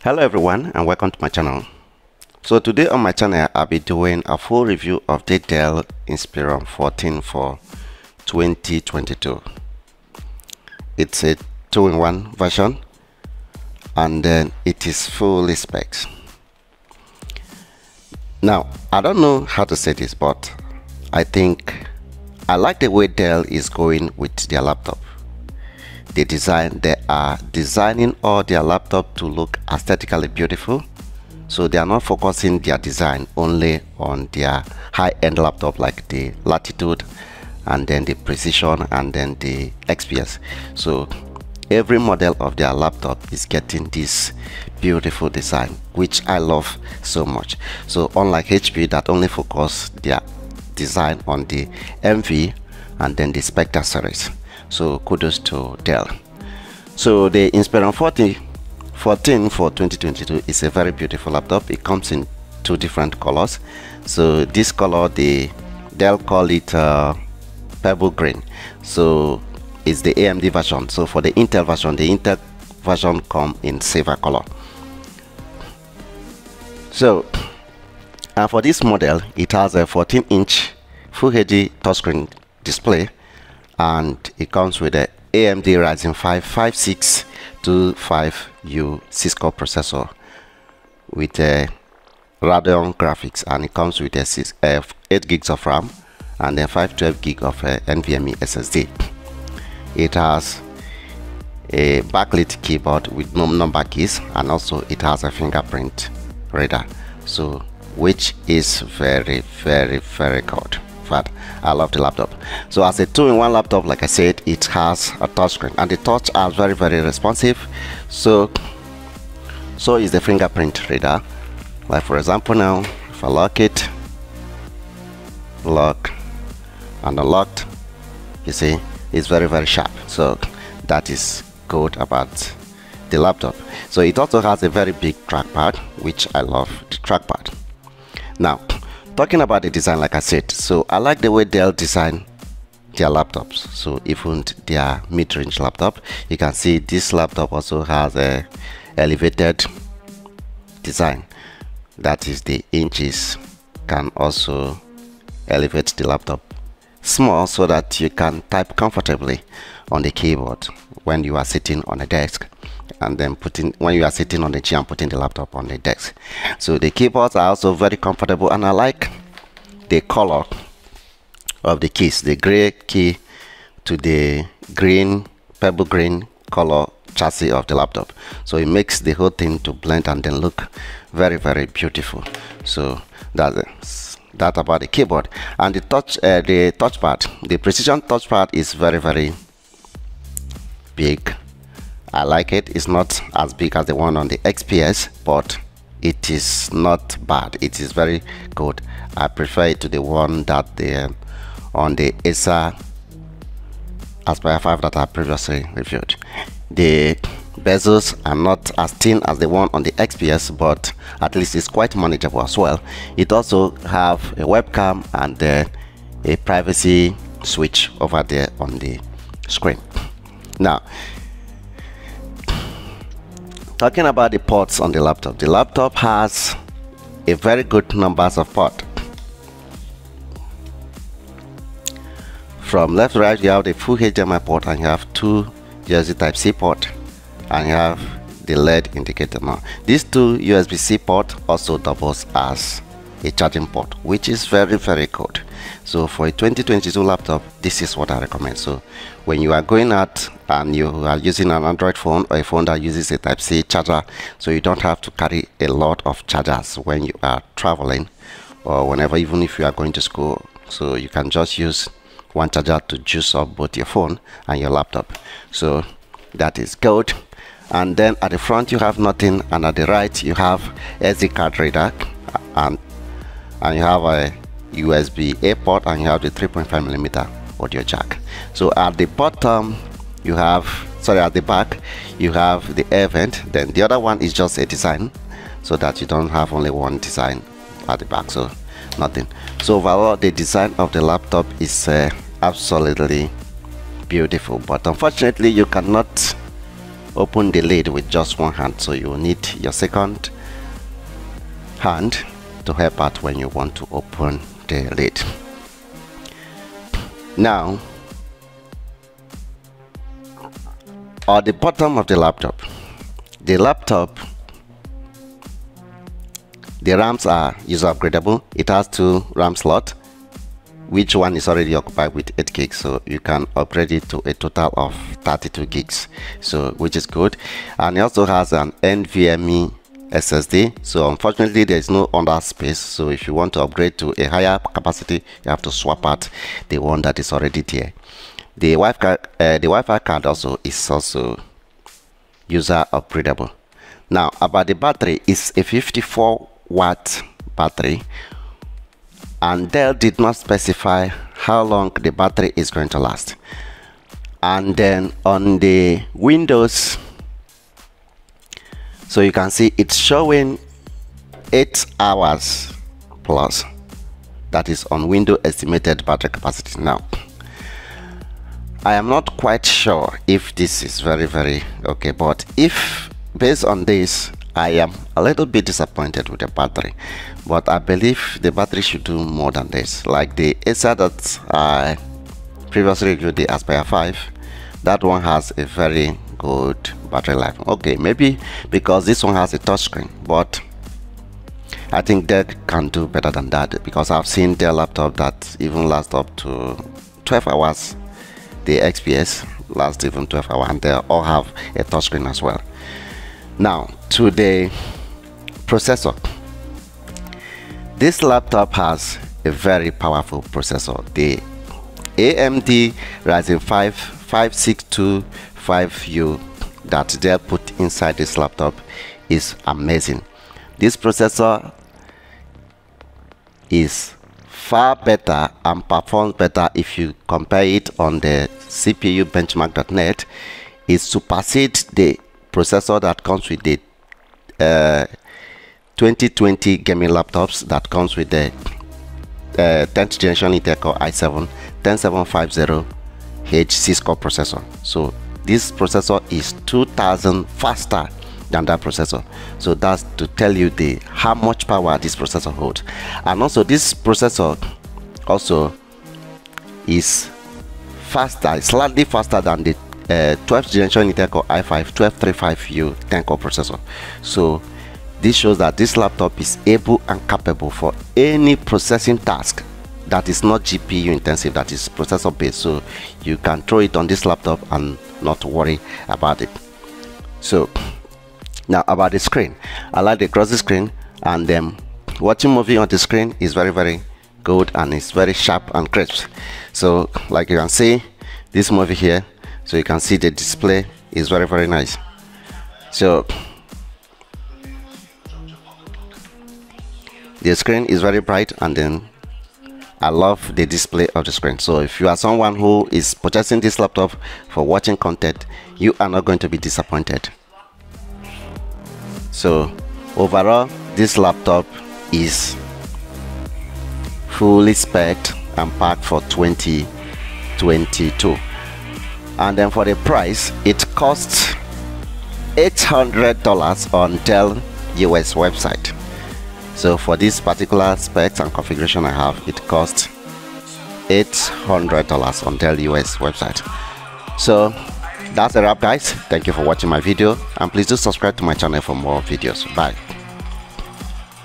Hello everyone and welcome to my channel. So today on my channel I'll be doing a full review of the Dell Inspiron 14 for 2022. It's a 2-in-1 version and then it is fully specced. Now I don't know how to say this, but I think I like the way Dell is going with their laptop. They are designing all their laptop to look aesthetically beautiful, so they are not focusing their design only on their high-end laptop like the Latitude and then the Precision and then the XPS. So every model of their laptop is getting this beautiful design, which I love so much. So unlike HP that only focus their design on the MV and then the Spectre series, so kudos to Dell. So the Inspiron 14 for 2022 is a very beautiful laptop. It comes in two different colors. So this color, Dell call it pebble green, so it's the AMD version. So for the Intel version come in silver color. So and for this model it has a 14-inch Full HD touchscreen display, and it comes with a AMD Ryzen 5 5625U 6-core processor with a Radeon graphics, and it comes with a 8 gigs of RAM and then 512 gig of NVMe SSD. It has a backlit keyboard with no number keys, and also it has a fingerprint reader, so which is very good. But I love the laptop. So as a 2-in-1 laptop, like I said, it has a touchscreen, and the touch are very responsive. So is the fingerprint reader. Like for example, now if I lock it, lock and unlocked, you see it's very sharp. So that is good about the laptop. So it also has a very big trackpad, which I love the trackpad. Now talking about the design, like I said, so I like the way Dell design their laptops. So even their mid-range laptop, you can see this laptop also has a elevated design. That is, the inches can also elevate the laptop small so that you can type comfortably on the keyboard when you are sitting on a desk, and then when you are sitting on the chair and putting the laptop on the desk. So the keyboards are also very comfortable, and I like the color of the keys, the gray key to the green, pebble green color chassis of the laptop. So it makes the whole thing to blend and then look very beautiful. So that's that about the keyboard. And the touchpad, the Precision touchpad is very big. I like it. It's not as big as the one on the XPS, but it is not bad. It is very good. I prefer it to the one that on the Acer Aspire 5 that I previously reviewed. The bezels are not as thin as the one on the XPS, but at least it's quite manageable as well. It also have a webcam and a privacy switch over there on the screen. Now talking about the ports on the laptop has a very good numbers of ports. From left to right, you have the full HDMI port, and you have 2 USB Type-C port, and you have the LED indicator. Now these 2 USB-C port also doubles as a charging port, which is very good. So for a 2022 laptop, this is what I recommend. So when you are going out and you are using an Android phone or a phone that uses a Type-C charger, so you don't have to carry a lot of chargers when you are traveling or whenever, even if you are going to school. So you can just use one charger to juice up both your phone and your laptop. So that is good. And then at the front you have nothing, and at the right you have SD card reader, and you have a USB-A port, and you have the 3.5mm audio jack. So at the bottom you have, at the back you have the air vent. Then the other one is just a design, so that you don't have only one design at the back, so nothing. So overall the design of the laptop is absolutely beautiful, but unfortunately you cannot open the lid with just one hand, so you will need your second hand to help out when you want to open the lid. Now, at the bottom of the laptop, the RAMs are user upgradable. It has 2 RAM slots, which one is already occupied with 8 gigs, so you can upgrade it to a total of 32 gigs, so which is good. And it also has an NVMe SSD, so unfortunately there is no other space, so if you want to upgrade to a higher capacity, you have to swap out the one that is already there. The Wi-Fi card also is also user upgradable. Now, about the battery, it's a 54-watt battery, and Dell did not specify how long the battery is going to last. And then on the Windows, so you can see it's showing 8 hours plus. That is on Windows estimated battery capacity. Now, I am not quite sure if this is very okay, but if based on this, I am a little bit disappointed with the battery, but I believe the battery should do more than this. Like the Acer that I previously reviewed, the Aspire 5, that one has a very good battery life. Okay, maybe because this one has a touchscreen, but I think Dell can do better than that, because I've seen their laptop that even last up to 12 hours. The XPS lasts even 12 hours, and they all have a touchscreen as well. Now, to the processor. This laptop has a very powerful processor. The AMD Ryzen 5 5625U that Dell put inside this laptop is amazing. This processor is far better and performs better if you compare it on the CPU benchmark.net. It supersedes the processor that comes with the 2020 gaming laptops that comes with the 10th generation Intel Core i7 10750H 6-core processor. So this processor is 2000 faster than that processor. So that's to tell you how much power this processor holds. And also this processor also is faster, slightly faster than the 12th generation Intel Core i5 1235U 10-core processor. So this shows that this laptop is able and capable for any processing task that is not GPU intensive, that is processor based. So you can throw it on this laptop and not worry about it. So now about the screen, I like the glossy screen, and watching movie on the screen is very good, and it's very sharp and crisp. So like you can see this movie here, so you can see the display is very nice. So the screen is very bright, and then I love the display of the screen. So if you are someone who is purchasing this laptop for watching content, you are not going to be disappointed. So overall, this laptop is fully spec'd and packed for 2022, and then for the price, it costs $800 on Dell US website. So for this particular specs and configuration I have, it costs $800 on Dell US website. So that's a wrap, guys. Thank you for watching my video, and please do subscribe to my channel for more videos. Bye.